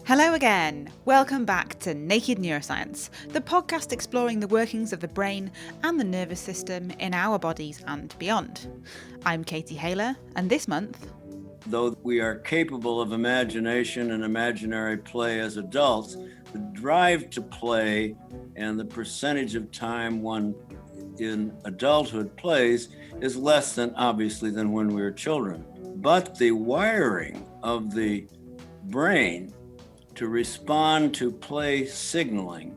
Hello again. Welcome back to Naked Neuroscience, the podcast exploring the workings of the brain and the nervous system in our bodies and beyond. I'm Katie Haler, and this month... Though we are capable of imagination and imaginary play as adults, the drive to play and the percentage of time one in adulthood plays is less than, obviously, than when we were children. But the wiring of the brain to respond to play signaling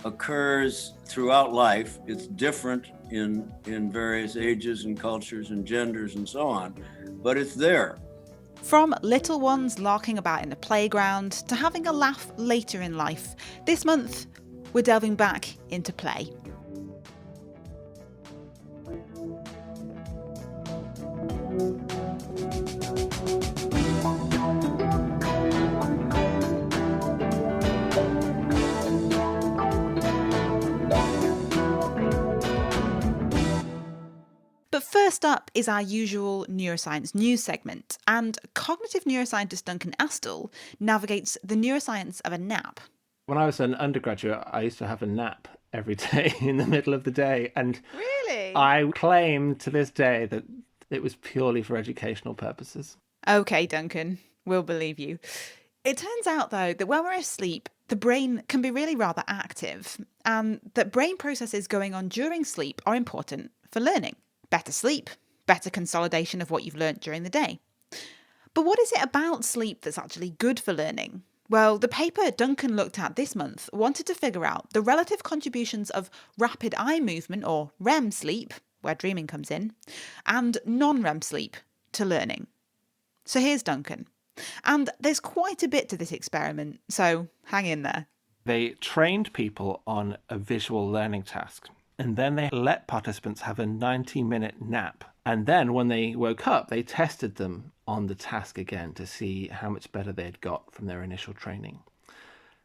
occurs throughout life. It's different in various ages and cultures and genders and so on, but it's there. From little ones larking about in the playground to having a laugh later in life, this month we're delving back into play. But first up is our usual neuroscience news segment, and cognitive neuroscientist Duncan Astle navigates the neuroscience of a nap. When I was an undergraduate, I used to have a nap every day in the middle of the day, and Really? I claim to this day that it was purely for educational purposes. Okay, Duncan, we'll believe you. It turns out, though, that when we're asleep, the brain can be really rather active, and that brain processes going on during sleep are important for learning. Better sleep, better consolidation of what you've learnt during the day. But what is it about sleep that's actually good for learning? Well, the paper Duncan looked at this month wanted to figure out the relative contributions of rapid eye movement, or REM sleep, where dreaming comes in, and non-REM sleep to learning. So here's Duncan. And there's quite a bit to this experiment, so hang in there. They trained people on a visual learning task, and then they let participants have a 90-minute nap. And then when they woke up, they tested them on the task again to see how much better they had got from their initial training.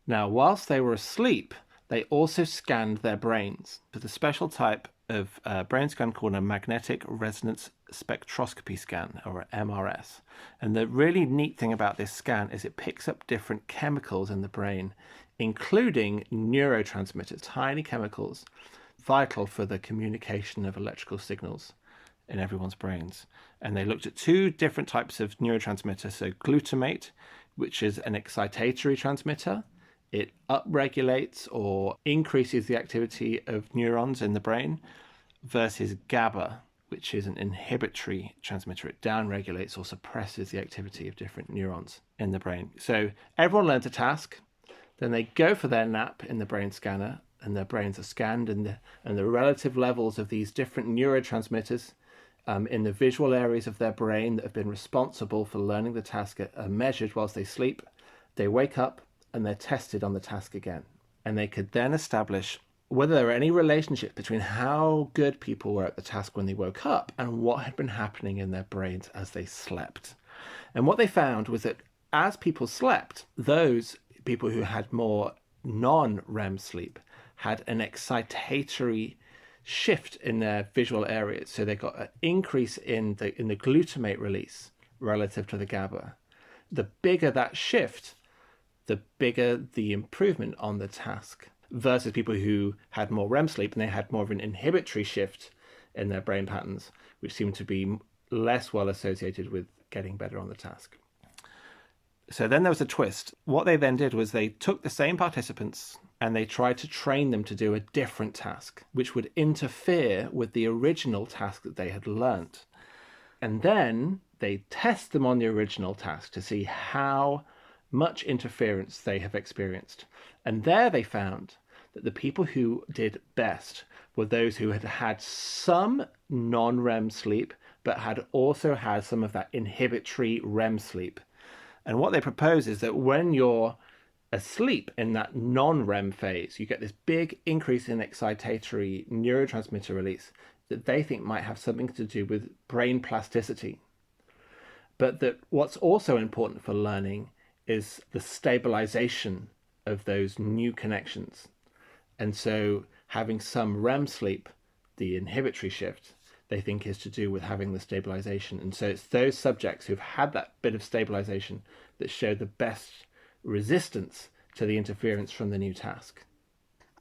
Now, whilst they were asleep, they also scanned their brains with a special type of brain scan called a magnetic resonance spectroscopy scan, or MRS. And the really neat thing about this scan is it picks up different chemicals in the brain, including neurotransmitters, tiny chemicals vital for the communication of electrical signals in everyone's brains. And they looked at two different types of neurotransmitters. So glutamate, which is an excitatory transmitter. It upregulates or increases the activity of neurons in the brain, versus GABA, which is an inhibitory transmitter. It downregulates or suppresses the activity of different neurons in the brain. So everyone learns a task, then they go for their nap in the brain scanner, and their brains are scanned, and the relative levels of these different neurotransmitters in the visual areas of their brain that have been responsible for learning the task are measured whilst they sleep. They wake up and they're tested on the task again. And they could then establish whether there were any relationship between how good people were at the task when they woke up and what had been happening in their brains as they slept. And what they found was that as people slept, those people who had more non-REM sleep had an excitatory shift in their visual areas. So they got an increase in the glutamate release relative to the GABA. The bigger that shift, the bigger the improvement on the task, versus people who had more REM sleep and they had more of an inhibitory shift in their brain patterns, which seemed to be less well associated with getting better on the task. So then there was a twist. What they then did was they took the same participants and they tried to train them to do a different task, which would interfere with the original task that they had learnt. And then they test them on the original task to see how much interference they have experienced. And there they found that the people who did best were those who had had some non-REM sleep, but had also had some of that inhibitory REM sleep. And what they propose is that when you're asleep in that non-REM phase, you get this big increase in excitatory neurotransmitter release that they think might have something to do with brain plasticity. But that what's also important for learning is the stabilization of those new connections. And so having some REM sleep, the inhibitory shift, they think is to do with having the stabilization. And so it's those subjects who've had that bit of stabilization that show the best resistance to the interference from the new task.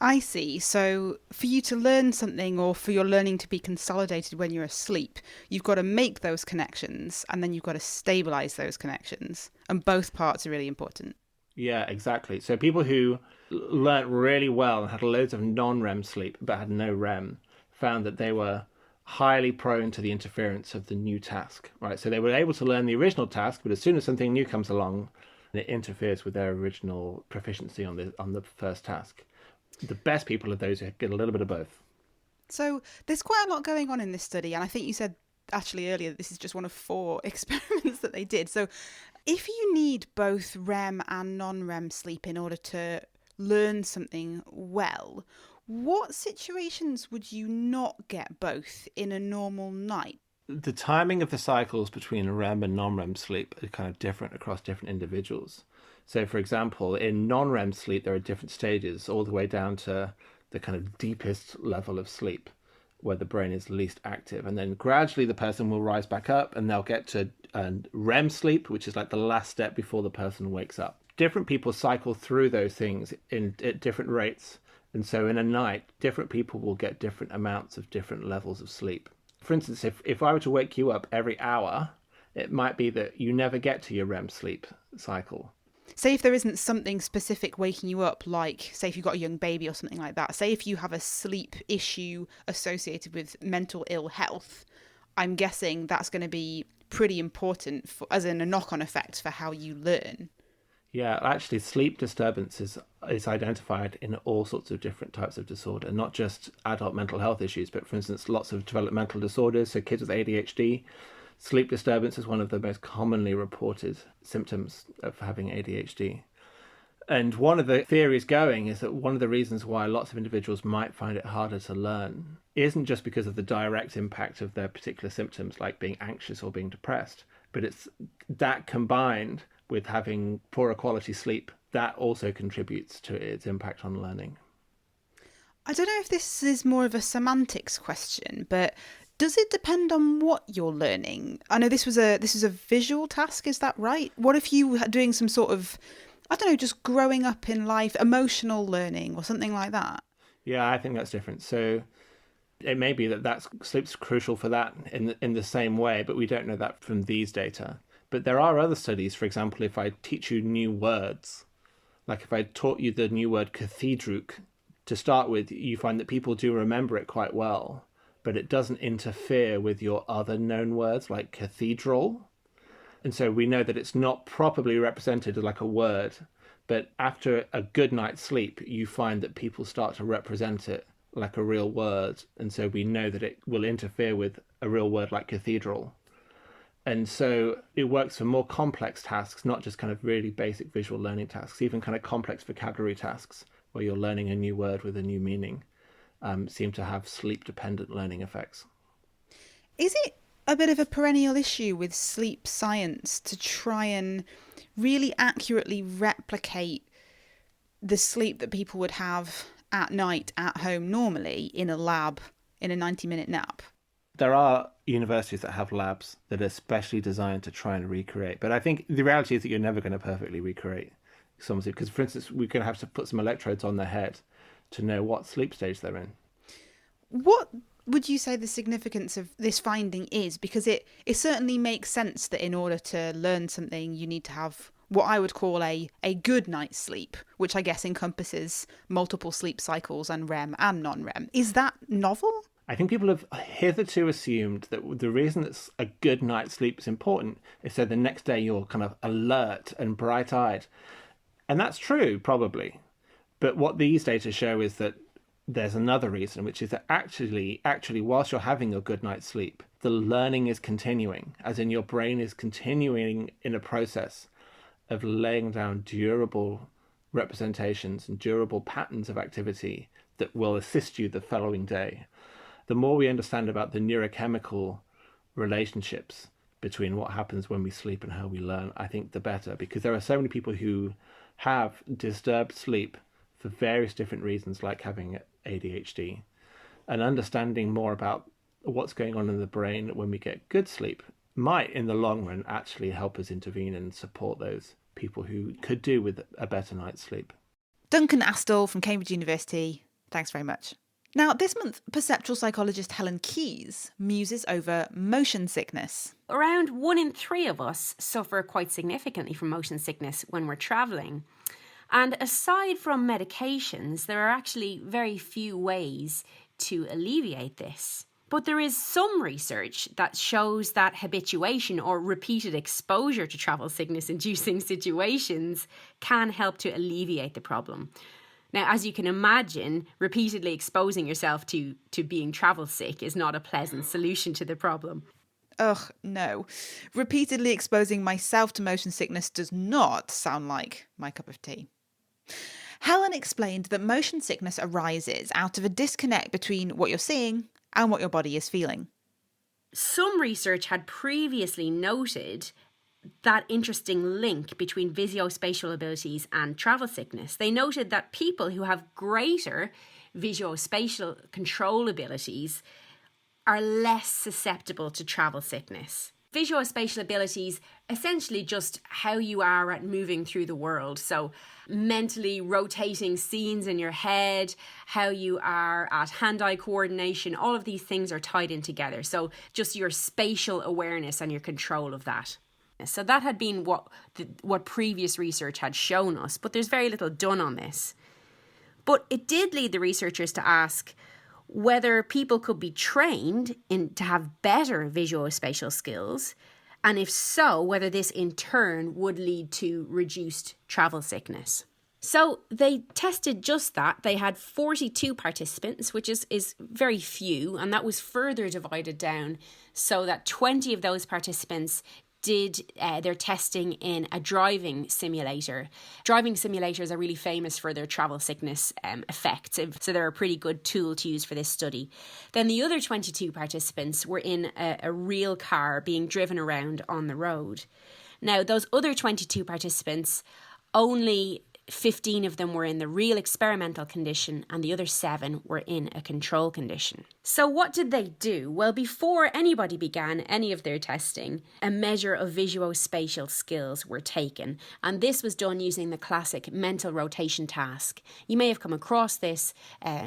I see. So for you to learn something or for your learning to be consolidated when you're asleep, you've got to make those connections and then you've got to stabilize those connections. And both parts are really important. Yeah, exactly. So people who learnt really well and had loads of non-REM sleep but had no REM found that they were highly prone to the interference of the new task, right? So they were able to learn the original task, but as soon as something new comes along, it interferes with their original proficiency on the first task. The best people are those who get a little bit of both. So there's quite a lot going on in this study, and I think you said actually earlier that this is just one of 4 experiments that they did. So if you need both REM and non-REM sleep in order to learn something well, what situations would you not get both in a normal night? The timing of the cycles between REM and non-REM sleep are kind of different across different individuals. So, for example, in non-REM sleep, there are different stages, all the way down to the kind of deepest level of sleep, where the brain is least active. And then gradually the person will rise back up and they'll get to REM sleep, which is like the last step before the person wakes up. Different people cycle through those things at different rates. And so in a night, different people will get different amounts of different levels of sleep. For instance, if I were to wake you up every hour, it might be that you never get to your REM sleep cycle. Say if there isn't something specific waking you up, like say if you've got a young baby or something like that, say if you have a sleep issue associated with mental ill health, I'm guessing that's going to be pretty important as in a knock-on effect for how you learn. Yeah, actually sleep disturbance is identified in all sorts of different types of disorder, not just adult mental health issues, but for instance, lots of developmental disorders. So kids with ADHD, sleep disturbance is one of the most commonly reported symptoms of having ADHD. And one of the theories going is that one of the reasons why lots of individuals might find it harder to learn isn't just because of the direct impact of their particular symptoms, like being anxious or being depressed, but it's that combined with having poorer quality sleep, that also contributes to its impact on learning. I don't know if this is more of a semantics question, but does it depend on what you're learning? I know this was a visual task, is that right? What if you were doing some sort of, I don't know, just growing up in life, emotional learning or something like that? Yeah, I think that's different. So it may be that sleep's crucial for that in the same way, but we don't know that from these data. But there are other studies. For example, if I teach you new words, like if I taught you the new word cathedruk to start with, you find that people do remember it quite well, but it doesn't interfere with your other known words like cathedral. And so we know that it's not properly represented like a word, but after a good night's sleep, you find that people start to represent it like a real word. And so we know that it will interfere with a real word like cathedral. And so it works for more complex tasks, not just kind of really basic visual learning tasks, even kind of complex vocabulary tasks where you're learning a new word with a new meaning, seem to have sleep-dependent learning effects. Is it a bit of a perennial issue with sleep science to try and really accurately replicate the sleep that people would have at night at home normally in a lab in a 90-minute nap? There are universities that have labs that are specially designed to try and recreate. But I think the reality is that you're never going to perfectly recreate someone's sleep. Because, for instance, we're going to have to put some electrodes on their head to know what sleep stage they're in. What would you say the significance of this finding is? Because it certainly makes sense that in order to learn something, you need to have what I would call a good night's sleep, which I guess encompasses multiple sleep cycles and REM and non-REM. Is that novel? I think people have hitherto assumed that the reason that a good night's sleep is important is so the next day you're kind of alert and bright-eyed. And that's true, probably. But what these data show is that there's another reason, which is that actually, whilst you're having a good night's sleep, the learning is continuing, as in your brain is continuing in a process of laying down durable representations and durable patterns of activity that will assist you the following day. The more we understand about the neurochemical relationships between what happens when we sleep and how we learn, I think the better, because there are so many people who have disturbed sleep for various different reasons, like having ADHD. And understanding more about what's going on in the brain when we get good sleep might, in the long run, actually help us intervene and support those people who could do with a better night's sleep. Duncan Astall from Cambridge University, thanks very much. Now, this month, perceptual psychologist Helen Keyes muses over motion sickness. Around 1 in 3 of us suffer quite significantly from motion sickness when we're travelling. And aside from medications, there are actually very few ways to alleviate this. But there is some research that shows that habituation or repeated exposure to travel sickness-inducing situations can help to alleviate the problem. Now, as you can imagine, repeatedly exposing yourself to being travel sick is not a pleasant solution to the problem. Ugh, no. Repeatedly exposing myself to motion sickness does not sound like my cup of tea. Helen explained that motion sickness arises out of a disconnect between what you're seeing and what your body is feeling. Some research had previously noted that interesting link between visuospatial abilities and travel sickness. They noted that people who have greater visuospatial control abilities are less susceptible to travel sickness. Visuospatial abilities, essentially just how you are at moving through the world. So mentally rotating scenes in your head, how you are at hand-eye coordination, all of these things are tied in together. So just your spatial awareness and your control of that. So that had been what previous research had shown us, but there's very little done on this. But it did lead the researchers to ask whether people could be trained to have better visuospatial skills, and if so, whether this in turn would lead to reduced travel sickness. So they tested just that. They had 42 participants, which is very few, and that was further divided down so that 20 of those participants did their testing in a driving simulator. Driving simulators are really famous for their travel sickness effects, so they're a pretty good tool to use for this study. Then the other 22 participants were in a real car being driven around on the road. Now, those other 22 participants, only 15 of them were in the real experimental condition and the other 7 were in a control condition. So what did they do? Well, before anybody began any of their testing, a measure of visuospatial skills were taken, and this was done using the classic mental rotation task. You may have come across this.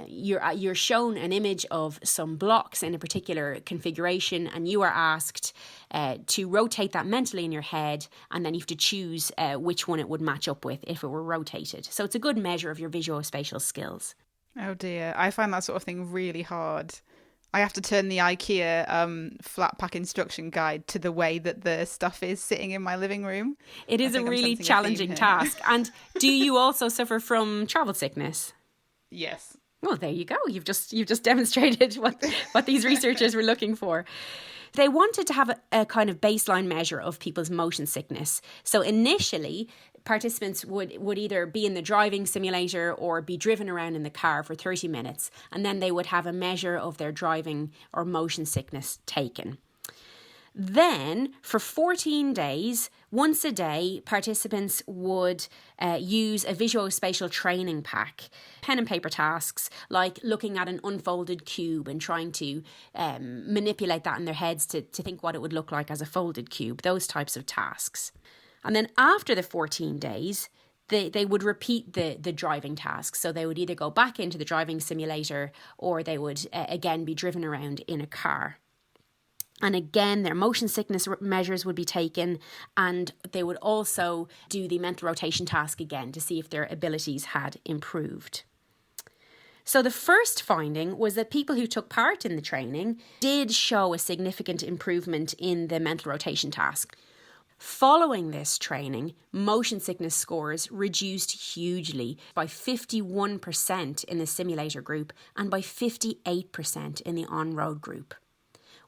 You're shown an image of some blocks in a particular configuration, and you are asked to rotate that mentally in your head, and then you have to choose which one it would match up with if it were rotated. So it's a good measure of your visuospatial skills. Oh dear, I find that sort of thing really hard. I have to turn the IKEA flat pack instruction guide to the way that the stuff is sitting in my living room. It is a really challenging task. And do you also suffer from travel sickness? Yes. Well, there you go. You've just demonstrated what these researchers were looking for. They wanted to have a kind of baseline measure of people's motion sickness. So initially, participants would either be in the driving simulator or be driven around in the car for 30 minutes, and then they would have a measure of their driving or motion sickness taken. Then, for 14 days, once a day, participants would use a visuospatial training pack, pen and paper tasks like looking at an unfolded cube and trying to manipulate that in their heads to think what it would look like as a folded cube, those types of tasks. And then after the 14 days, they would repeat the driving tasks. So they would either go back into the driving simulator or they would again be driven around in a car. And again, their motion sickness measures would be taken, and they would also do the mental rotation task again to see if their abilities had improved. So the first finding was that people who took part in the training did show a significant improvement in the mental rotation task. Following this training, motion sickness scores reduced hugely by 51% in the simulator group and by 58% in the on-road group.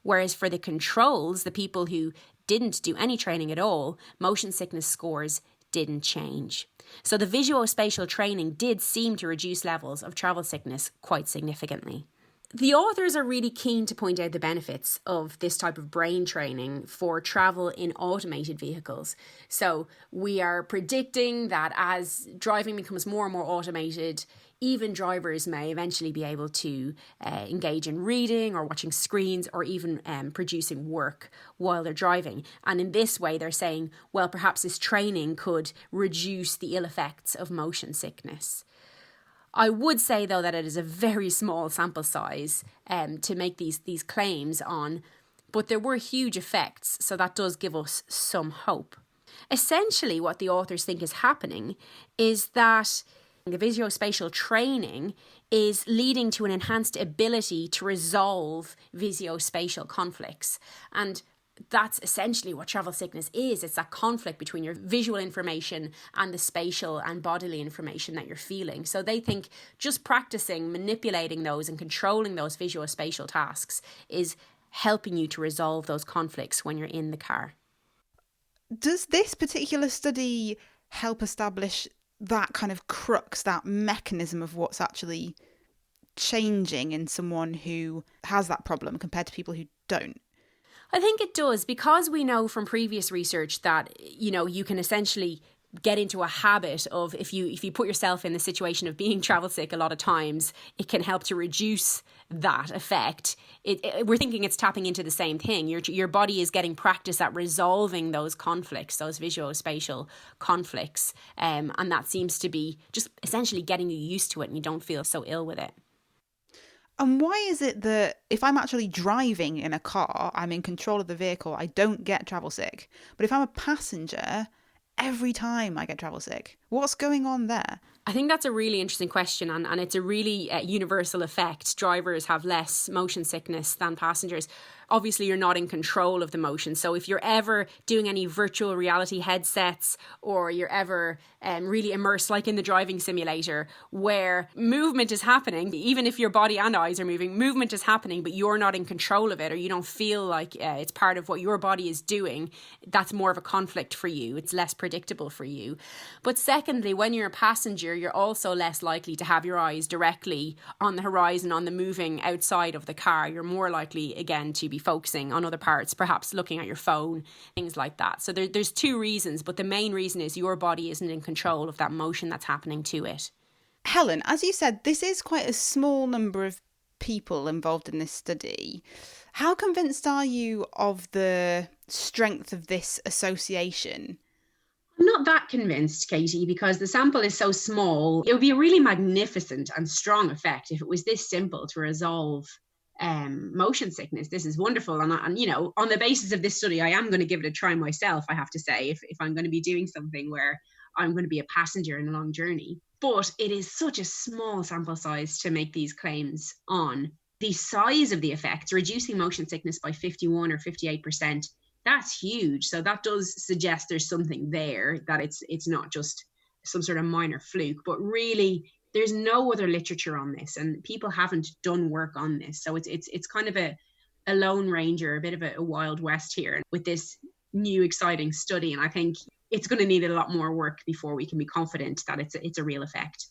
Whereas for the controls, the people who didn't do any training at all, motion sickness scores didn't change. So the visuospatial training did seem to reduce levels of travel sickness quite significantly. The authors are really keen to point out the benefits of this type of brain training for travel in automated vehicles. So we are predicting that as driving becomes more and more automated, even drivers may eventually be able to engage in reading or watching screens or even producing work while they're driving. And in this way, they're saying, well, perhaps this training could reduce the ill effects of motion sickness. I would say, though, that it is a very small sample size to make these claims on, but there were huge effects, so that does give us some hope. Essentially, what the authors think is happening is that the visuospatial training is leading to an enhanced ability to resolve visuospatial conflicts. And that's essentially what travel sickness is. It's that conflict between your visual information and the spatial and bodily information that you're feeling. So they think just practicing manipulating those and controlling those visuospatial tasks is helping you to resolve those conflicts when you're in the car. Does this particular study help establish that kind of crux, that mechanism of what's actually changing in someone who has that problem compared to people who don't? I think it does, because we know from previous research that, you can essentially get into a habit of, if you put yourself in the situation of being travel sick a lot of times, it can help to reduce that effect. We're thinking it's tapping into the same thing. Your body is getting practice at resolving those conflicts, those visuospatial conflicts. And that seems to be just essentially getting you used to it and you don't feel so ill with it. And why is it that if I'm actually driving in a car, I'm in control of the vehicle, I don't get travel sick? But if I'm a passenger, every time I get travel sick. What's going on there? I think that's a really interesting question, and it's a really universal effect. Drivers have less motion sickness than passengers. Obviously, you're not in control of the motion. So if you're ever doing any virtual reality headsets, or you're ever really immersed, like in the driving simulator, where movement is happening, even if your body and eyes are moving, movement is happening, but you're not in control of it, or you don't feel like it's part of what your body is doing, that's more of a conflict for you. It's less predictable for you. But secondly, when you're a passenger, you're also less likely to have your eyes directly on the horizon, on the moving outside of the car. You're more likely, again, to be focusing on other parts, perhaps looking at your phone, things like that. So there's two reasons, but the main reason is your body isn't in control of that motion that's happening to it. Helen, as you said, this is quite a small number of people involved in this study. How convinced are you of the strength of this association? I'm not that convinced, Katie, because the sample is so small. It would be a really magnificent and strong effect if it was this simple to resolve motion sickness. This is wonderful. And on the basis of this study, I am going to give it a try myself, I have to say, if I'm going to be doing something where I'm going to be a passenger in a long journey. But it is such a small sample size to make these claims on. The size of the effects, reducing motion sickness by 51 or 58%, that's huge. So that does suggest there's something there, that it's not just some sort of minor fluke, but really there's no other literature on this and people haven't done work on this. So it's kind of a lone ranger, a bit of a wild west here with this new exciting study. And I think it's going to need a lot more work before we can be confident that it's a real effect.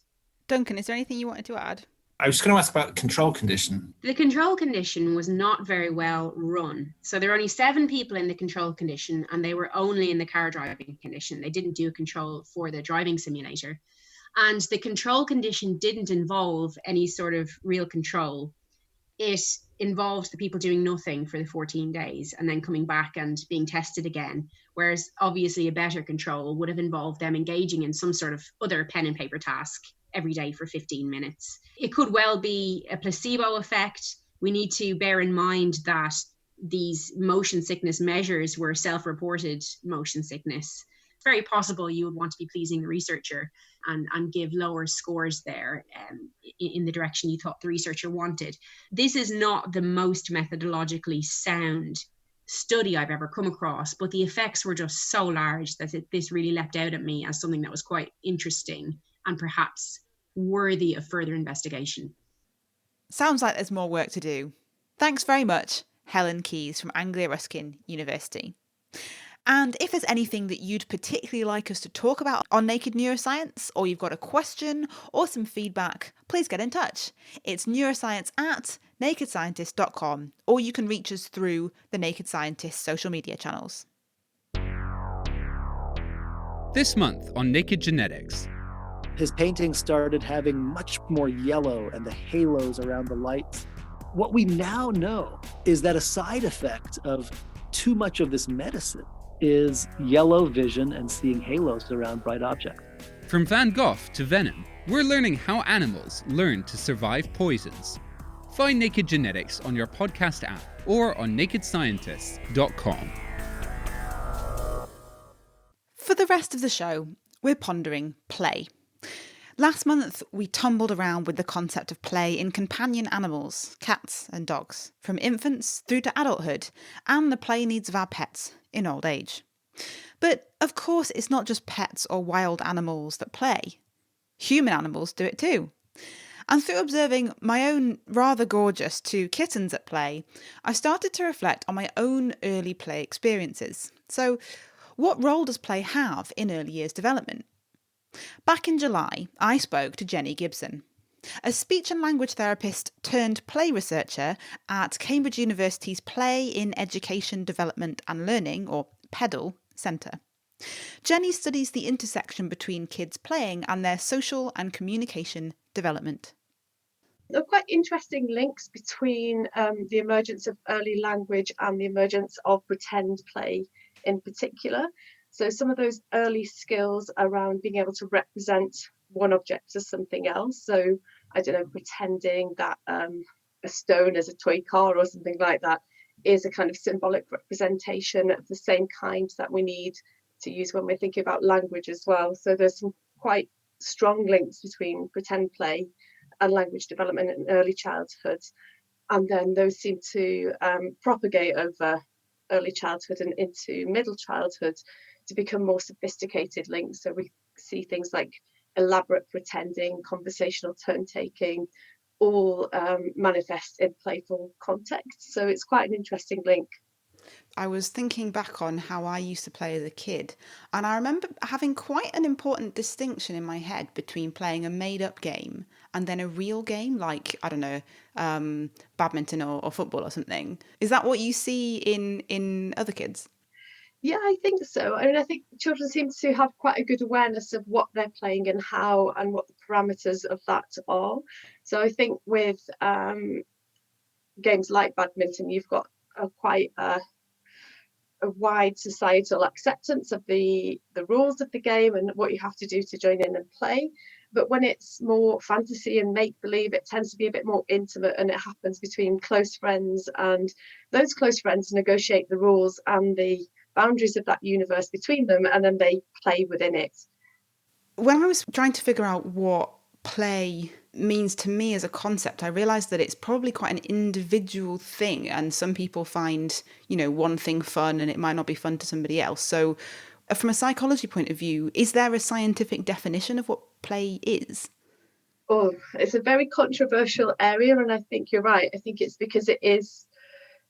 Duncan, is there anything you wanted to add? I was going to ask about the control condition. The control condition was not very well run. So there were only 7 people in the control condition and they were only in the car driving condition. They didn't do a control for the driving simulator. And the control condition didn't involve any sort of real control. It involved the people doing nothing for the 14 days and then coming back and being tested again. Whereas obviously a better control would have involved them engaging in some sort of other pen and paper task every day for 15 minutes. It could well be a placebo effect. We need to bear in mind that these motion sickness measures were self-reported motion sickness. It's very possible you would want to be pleasing the researcher and give lower scores there in the direction you thought the researcher wanted. This is not the most methodologically sound study I've ever come across, but the effects were just so large that this really leapt out at me as something that was quite interesting and perhaps worthy of further investigation. Sounds like there's more work to do. Thanks very much, Helen Keyes from Anglia Ruskin University. And if there's anything that you'd particularly like us to talk about on Naked Neuroscience, or you've got a question or some feedback, please get in touch. It's neuroscience@nakedscientist.com, or you can reach us through the Naked Scientist social media channels. This month on Naked Genetics. His paintings started having much more yellow and the halos around the lights. What we now know is that a side effect of too much of this medicine is yellow vision and seeing halos around bright objects. From Van Gogh to Venom, we're learning how animals learn to survive poisons. Find Naked Genetics on your podcast app or on nakedscientists.com. For the rest of the show, we're pondering play. Last month, we tumbled around with the concept of play in companion animals, cats and dogs, from infants through to adulthood, and the play needs of our pets in old age. But of course, it's not just pets or wild animals that play. Human animals do it too. And through observing my own rather gorgeous 2 kittens at play, I started to reflect on my own early play experiences. So, what role does play have in early years development? Back in July, I spoke to Jenny Gibson, a speech and language therapist turned play researcher at Cambridge University's Play in Education, Development and Learning, or PEDAL, Centre. Jenny studies the intersection between kids playing and their social and communication development. There are quite interesting links between the emergence of early language and the emergence of pretend play in particular. So some of those early skills around being able to represent one object as something else. So I don't know, pretending that a stone is a toy car or something like that is a kind of symbolic representation of the same kind that we need to use when we're thinking about language as well. So there's some quite strong links between pretend play and language development in early childhood. And then those seem to propagate over early childhood and into middle childhood to become more sophisticated links. So we see things like elaborate pretending, conversational turn taking, all manifest in playful context. So it's quite an interesting link. I was thinking back on how I used to play as a kid, and I remember having quite an important distinction in my head between playing a made-up game and then a real game, like, I don't know, badminton or football or something. Is that what you see in other kids? Yeah, I think so. I mean, I think children seem to have quite a good awareness of what they're playing and how and what the parameters of that are. So I think with games like badminton, you've got quite a wide societal acceptance of the rules of the game and what you have to do to join in and play. But when it's more fantasy and make-believe, it tends to be a bit more intimate, and it happens between close friends, and those close friends negotiate the rules and the boundaries of that universe between them, and then they play within it. When I was trying to figure out what play means to me as a concept, I realised that it's probably quite an individual thing, and some people find, one thing fun and it might not be fun to somebody else. So from a psychology point of view, is there a scientific definition of what play is? Oh, it's a very controversial area, and I think you're right. I think it's because it is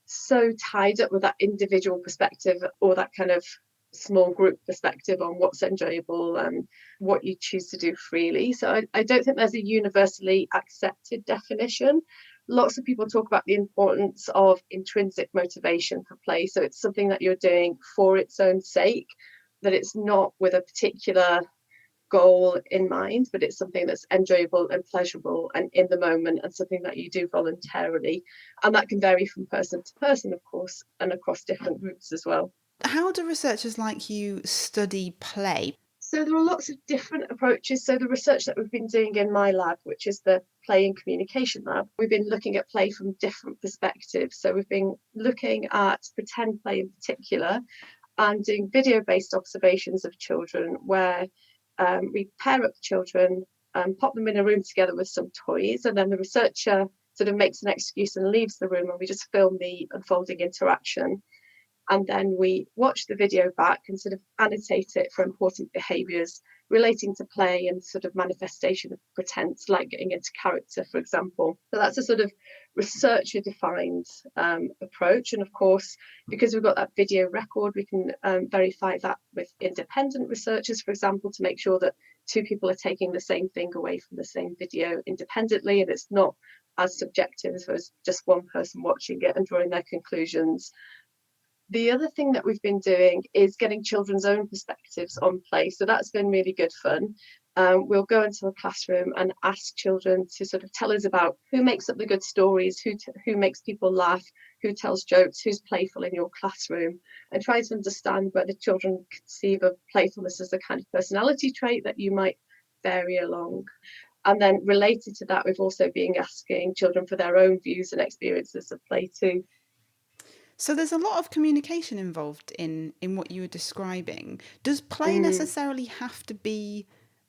so tied up with that individual perspective or that kind of small group perspective on what's enjoyable and what you choose to do freely. So I don't think there's a universally accepted definition. Lots of people talk about the importance of intrinsic motivation for play. So it's something that you're doing for its own sake, that it's not with a particular goal in mind, but it's something that's enjoyable and pleasurable and in the moment, and something that you do voluntarily. And that can vary from person to person, of course, and across different groups as well. How do researchers like you study play? So there are lots of different approaches. So the research that we've been doing in my lab, which is the Play and Communication Lab, we've been looking at play from different perspectives. So we've been looking at pretend play in particular and doing video-based observations of children where we pair up children, pop them in a room together with some toys, and then the researcher sort of makes an excuse and leaves the room, and we just film the unfolding interaction. And then we watch the video back and sort of annotate it for important behaviours relating to play and sort of manifestation of pretense, like getting into character, for example. So that's a sort of researcher defined approach. And of course, because we've got that video record, we can verify that with independent researchers, for example, to make sure that two people are taking the same thing away from the same video independently, and it's not as subjective as just one person watching it and drawing their conclusions. The other thing that we've been doing is getting children's own perspectives on play. So that's been really good fun. We'll go into a classroom and ask children to sort of tell us about who makes up the good stories, who makes people laugh, who tells jokes, who's playful in your classroom, and try to understand whether children conceive of playfulness as a kind of personality trait that you might vary along. And then related to that, we've also been asking children for their own views and experiences of play too. So there's a lot of communication involved in what you were describing. Does play necessarily have to be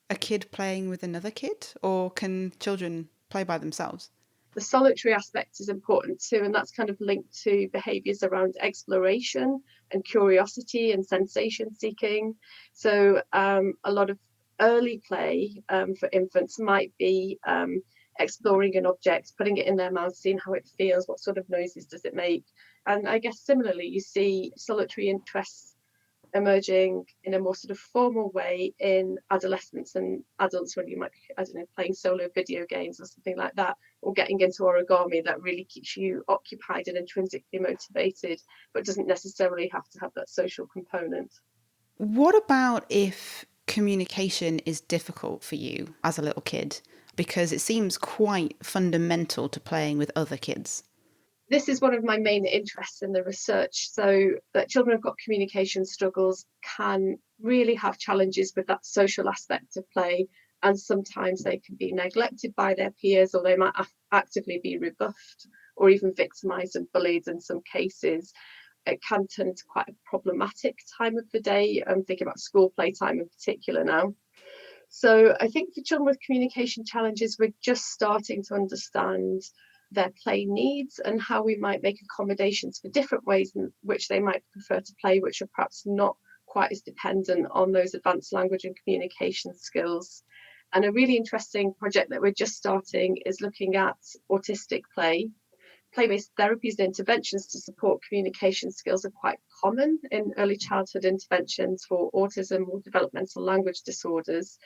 a kid playing with another kid, or can children play by themselves? The solitary aspect is important too, and that's kind of linked to behaviours around exploration and curiosity and sensation seeking. So a lot of early play for infants might be exploring an object, putting it in their mouth, seeing how it feels, what sort of noises does it make. And I guess similarly, you see solitary interests emerging in a more sort of formal way in adolescents and adults, when you might, I don't know, playing solo video games or something like that, or getting into origami that really keeps you occupied and intrinsically motivated, but doesn't necessarily have to have that social component. What about if communication is difficult for you as a little kid? Because it seems quite fundamental to playing with other kids. This is one of my main interests in the research. So that children who've got communication struggles can really have challenges with that social aspect of play, and sometimes they can be neglected by their peers, or they might actively be rebuffed or even victimised and bullied in some cases. It can turn into quite a problematic time of the day. I'm thinking about school playtime in particular now. So I think for children with communication challenges, we're just starting to understand their play needs and how we might make accommodations for different ways in which they might prefer to play, which are perhaps not quite as dependent on those advanced language and communication skills. And a really interesting project that we're just starting is looking at autistic play. Play-based therapies and interventions to support communication skills are quite common in early childhood interventions for autism or developmental language disorders,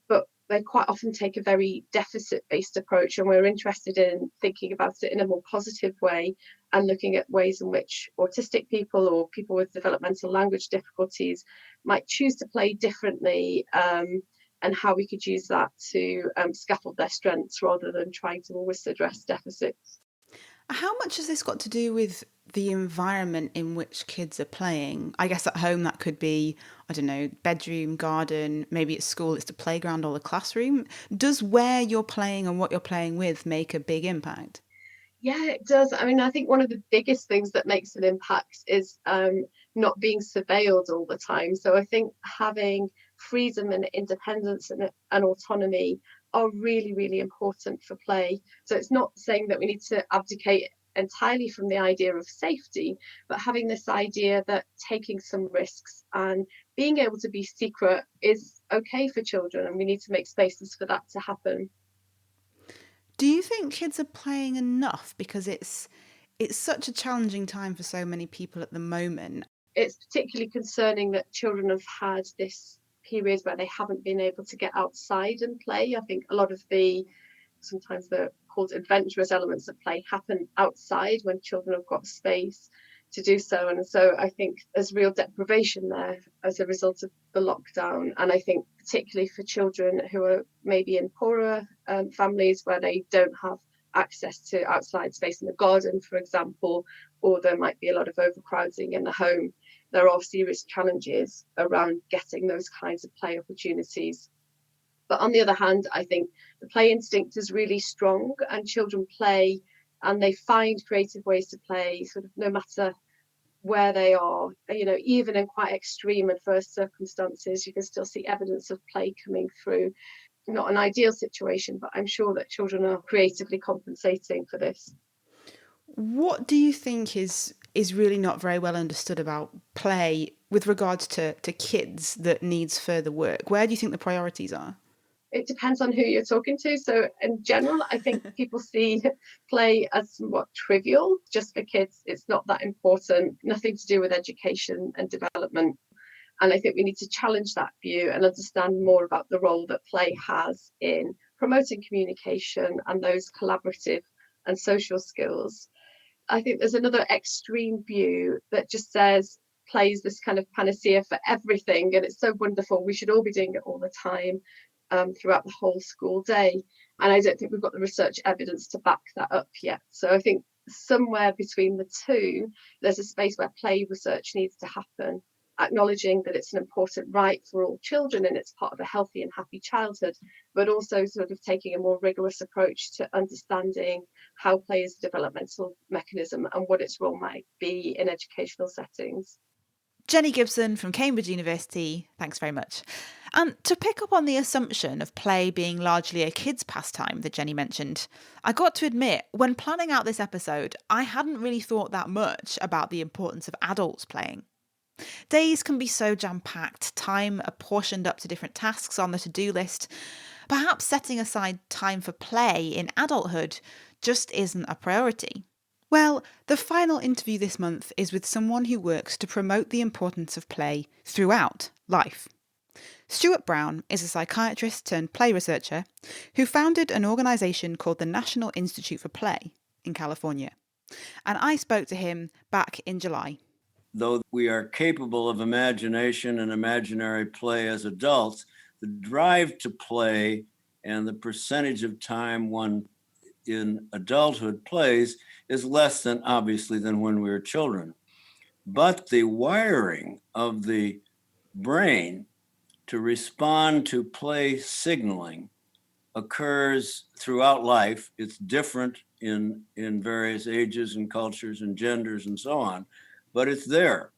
but they quite often take a very deficit-based approach, and we're interested in thinking about it in a more positive way and looking at ways in which autistic people or people with developmental language difficulties might choose to play differently, and how we could use that to scaffold their strengths rather than trying to always address deficits. How much has this got to do with the environment in which kids are playing? I guess at home that could be, I don't know, bedroom, garden, maybe at school it's the playground or the classroom. Does where you're playing and what you're playing with make a big impact? Yeah, it does. I mean, I think one of the biggest things that makes an impact is not being surveilled all the time. So I think having freedom and independence and autonomy are really, really important for play. So it's not saying that we need to abdicate entirely from the idea of safety, but having this idea that taking some risks and being able to be secret is okay for children, and we need to make spaces for that to happen. Do you think kids are playing enough? Because it's such a challenging time for so many people at the moment. It's particularly concerning that children have had this period where they haven't been able to get outside and play. I think a lot of sometimes the called adventurous elements of play happen outside when children have got space to do so. And so I think there's real deprivation there as a result of the lockdown. And I think particularly for children who are maybe in poorer families where they don't have access to outside space in the garden, for example, or there might be a lot of overcrowding in the home, there are serious challenges around getting those kinds of play opportunities. But on the other hand, I think the play instinct is really strong, and children play and they find creative ways to play sort of no matter where they are. You know, even in quite extreme adverse circumstances, you can still see evidence of play coming through. Not an ideal situation, but I'm sure that children are creatively compensating for this. What do you think is really not very well understood about play with regards to kids that needs further work? Where do you think the priorities are? It depends on who you're talking to. So in general, I think people see play as somewhat trivial, just for kids. It's not that important, nothing to do with education and development. And I think we need to challenge that view and understand more about the role that play has in promoting communication and those collaborative and social skills. I think there's another extreme view that just says play is this kind of panacea for everything, and it's so wonderful, we should all be doing it all the time, throughout the whole school day. And I don't think we've got the research evidence to back that up yet. So I think somewhere between the two, there's a space where play research needs to happen, acknowledging that it's an important right for all children and it's part of a healthy and happy childhood, but also sort of taking a more rigorous approach to understanding how play is a developmental mechanism and what its role might be in educational settings. Jenny Gibson from Cambridge University, thanks very much. And to pick up on the assumption of play being largely a kid's pastime that Jenny mentioned, I got to admit, when planning out this episode, I hadn't really thought that much about the importance of adults playing. Days can be so jam-packed, time apportioned up to different tasks on the to-do list. Perhaps setting aside time for play in adulthood just isn't a priority. Well, the final interview this month is with someone who works to promote the importance of play throughout life. Stuart Brown is a psychiatrist turned play researcher who founded an organisation called the National Institute for Play in California. And I spoke to him back in July. Though we are capable of imagination and imaginary play as adults, the drive to play and the percentage of time one in adulthood plays is less than, obviously, than when we were children. But the wiring of the brain to respond to play signaling occurs throughout life. It's different in various ages and cultures and genders and so on, but it's there.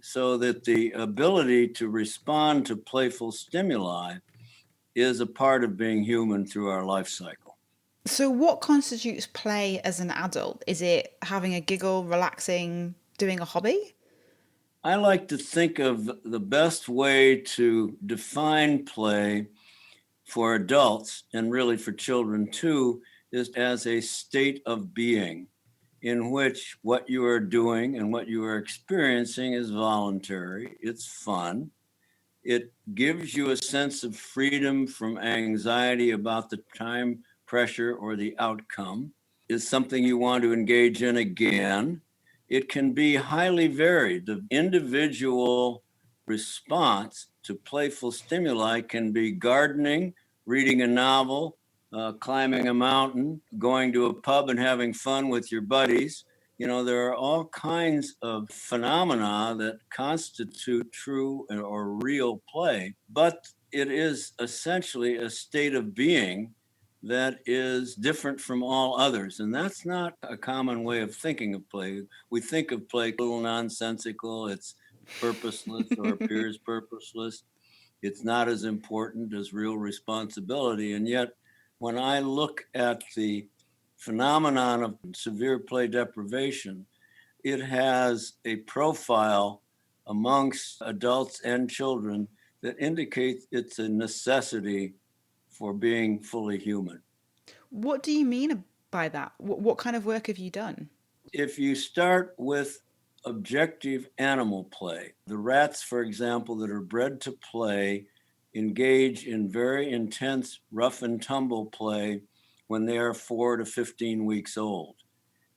So that the ability to respond to playful stimuli is a part of being human through our life cycle. So what constitutes play as an adult? Is it having a giggle, relaxing, doing a hobby? I like to think of the best way to define play for adults, and really for children too, is as a state of being in which what you are doing and what you are experiencing is voluntary, it's fun, it gives you a sense of freedom from anxiety about the time pressure or the outcome, is something you want to engage in again. It can be highly varied. The individual response to playful stimuli can be gardening, reading a novel, climbing a mountain, going to a pub and having fun with your buddies. You know, there are all kinds of phenomena that constitute true or real play, but it is essentially a state of being that is different from all others. And that's not a common way of thinking of play. We think of play a little nonsensical, it's purposeless or appears purposeless. It's not as important as real responsibility. And yet, when I look at the phenomenon of severe play deprivation, it has a profile amongst adults and children that indicates it's a necessity for being fully human. What do you mean by that? What kind of work have you done? If you start with objective animal play, the rats, for example, that are bred to play, engage in very intense rough and tumble play when they are 4 to 15 weeks old.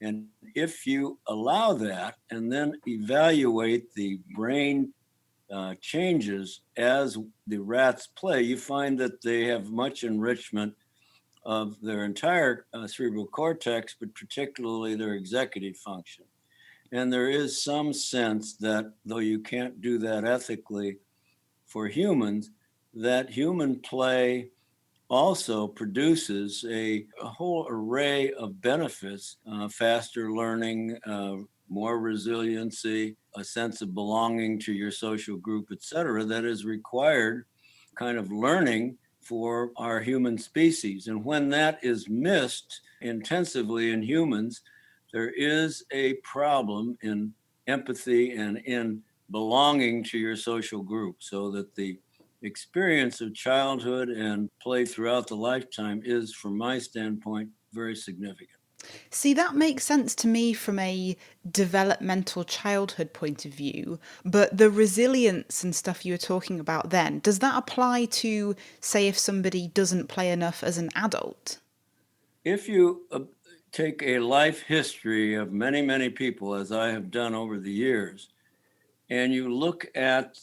And if you allow that and then evaluate the brain changes as the rats play, you find that they have much enrichment of their entire cerebral cortex, but particularly their executive function. And there is some sense that, though you can't do that ethically for humans, that human play also produces a whole array of benefits, faster learning, more resiliency, a sense of belonging to your social group, et cetera, that is required kind of learning for our human species. And when that is missed intensively in humans, there is a problem in empathy and in belonging to your social group, so that the experience of childhood and play throughout the lifetime is, from my standpoint, very significant. See, that makes sense to me from a developmental childhood point of view, but the resilience and stuff you were talking about then, does that apply to, say, if somebody doesn't play enough as an adult? If you take a life history of many, many people, as I have done over the years, and you look at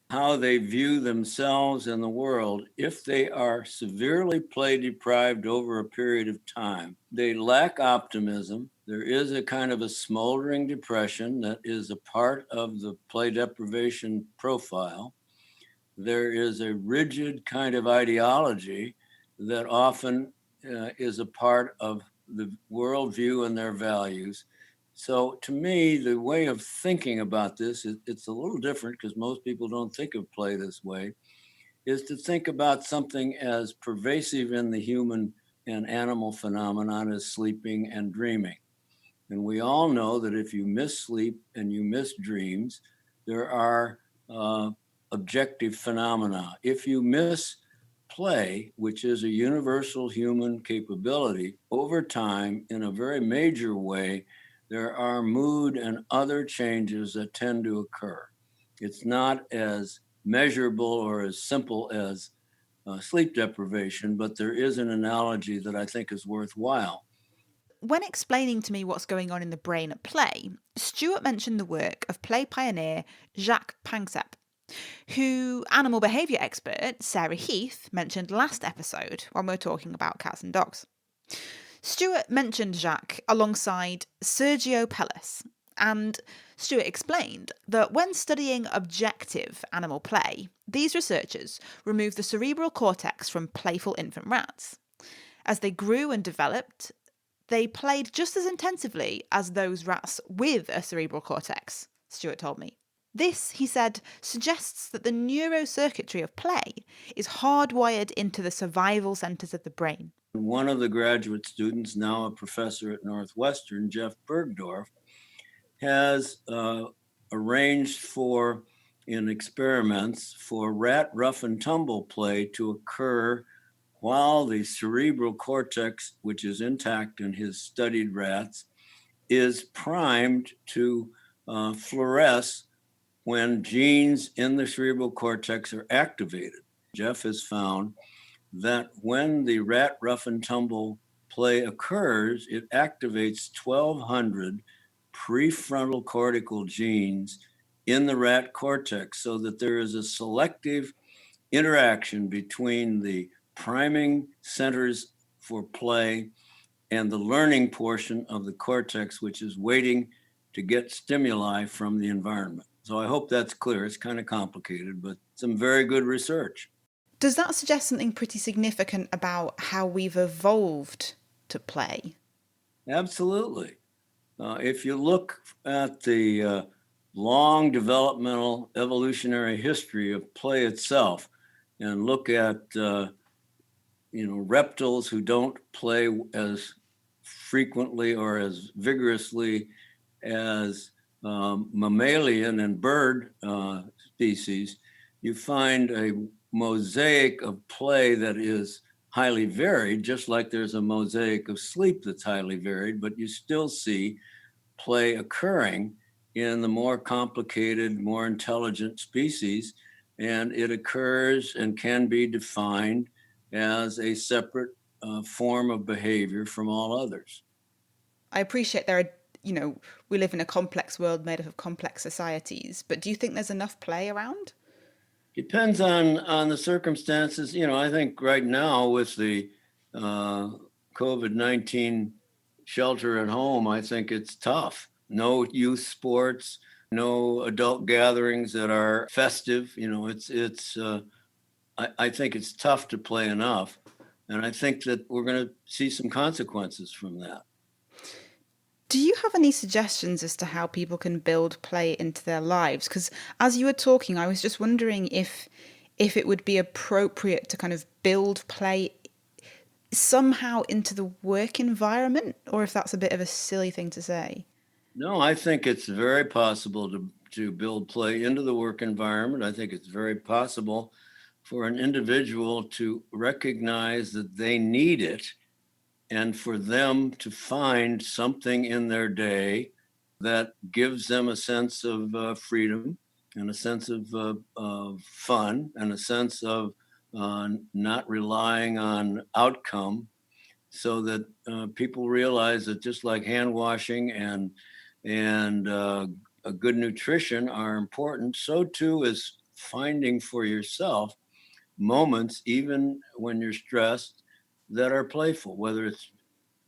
how they view themselves and the world, if they are severely play deprived over a period of time, they lack optimism. There is a kind of a smoldering depression that is a part of the play deprivation profile. There is a rigid kind of ideology that often is a part of the worldview and their values. So to me, the way of thinking about this, it's a little different because most people don't think of play this way, is to think about something as pervasive in the human and animal phenomenon as sleeping and dreaming. And we all know that if you miss sleep and you miss dreams, there are objective phenomena. If you miss play, which is a universal human capability, over time, in a very major way, there are mood and other changes that tend to occur. It's not as measurable or as simple as sleep deprivation, but there is an analogy that I think is worthwhile. When explaining to me what's going on in the brain at play, Stuart mentioned the work of play pioneer Jacques Panksepp, who animal behaviour expert Sarah Heath mentioned last episode when we were talking about cats and dogs. Stuart mentioned Jacques alongside Sergio Pellis, and Stuart explained that when studying objective animal play, these researchers removed the cerebral cortex from playful infant rats. As they grew and developed, they played just as intensively as those rats with a cerebral cortex, Stuart told me. This, he said, suggests that the neurocircuitry of play is hardwired into the survival centres of the brain. One of the graduate students, now a professor at Northwestern, Jeff Bergdorf, has arranged for, in experiments, for rat rough and tumble play to occur while the cerebral cortex, which is intact in his studied rats, is primed to fluoresce when genes in the cerebral cortex are activated. Jeff has found that when the rat rough and tumble play occurs, it activates 1,200 prefrontal cortical genes in the rat cortex, so that there is a selective interaction between the priming centers for play and the learning portion of the cortex, which is waiting to get stimuli from the environment. So I hope that's clear. It's kind of complicated, but some very good research. Does that suggest something pretty significant about how we've evolved to play? Absolutely. If you look at the long developmental evolutionary history of play itself and look at reptiles who don't play as frequently or as vigorously as mammalian and bird species, you find a mosaic of play that is highly varied, just like there's a mosaic of sleep that's highly varied, but you still see play occurring in the more complicated, more intelligent species, and it occurs and can be defined as a separate form of behavior from all others. I appreciate there are, we live in a complex world made up of complex societies, but do you think there's enough play around? Depends on the circumstances. I think right now with the COVID-19 shelter at home, I think it's tough. No youth sports, no adult gatherings that are festive. I think it's tough to play enough. And I think that we're going to see some consequences from that. Do you have any suggestions as to how people can build play into their lives? Because as you were talking, I was just wondering if it would be appropriate to kind of build play somehow into the work environment, or if that's a bit of a silly thing to say. No, I think it's very possible to build play into the work environment. I think it's very possible for an individual to recognize that they need it, and for them to find something in their day that gives them a sense of freedom and a sense of fun and a sense of not relying on outcome, so that people realize that just like hand washing and a good nutrition are important, so too is finding for yourself moments, even when you're stressed, that are playful, whether it's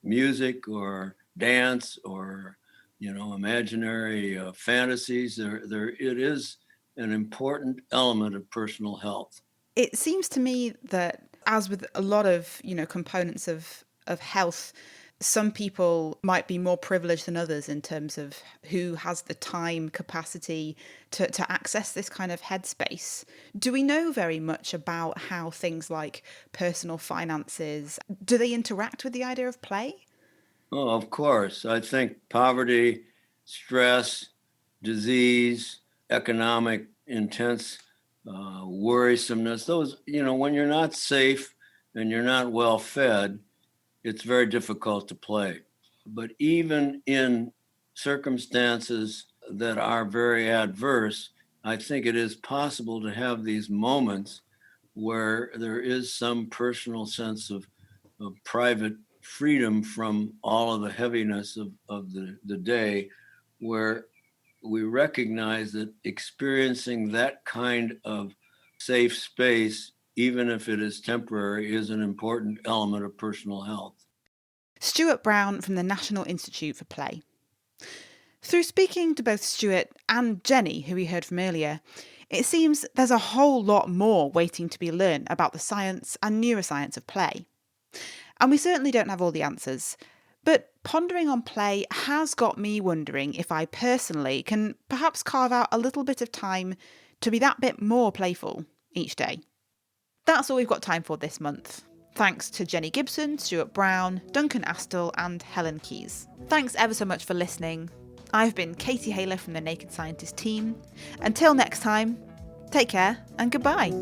music or dance or imaginary fantasies. It is an important element of personal health. It seems to me that, as with a lot of components of health, some people might be more privileged than others in terms of who has the time capacity to access this kind of headspace. Do we know very much about how things like personal finances, do they interact with the idea of play? Oh, of course. I think poverty, stress, disease, economic intense worrisomeness, those, when you're not safe and you're not well fed, it's very difficult to play. But even in circumstances that are very adverse, I think it is possible to have these moments where there is some personal sense of private freedom from all of the heaviness of the day, where we recognize that experiencing that kind of safe space, even if it is temporary, is an important element of personal health. Stuart Brown from the National Institute for Play. Through speaking to both Stuart and Jenny, who we heard from earlier, it seems there's a whole lot more waiting to be learned about the science and neuroscience of play. And we certainly don't have all the answers, but pondering on play has got me wondering if I personally can perhaps carve out a little bit of time to be that bit more playful each day. That's all we've got time for this month. Thanks to Jenny Gibson, Stuart Brown, Duncan Astle and Helen Keyes. Thanks ever so much for listening. I've been Katie Haylor from the Naked Scientist team. Until next time, take care and goodbye.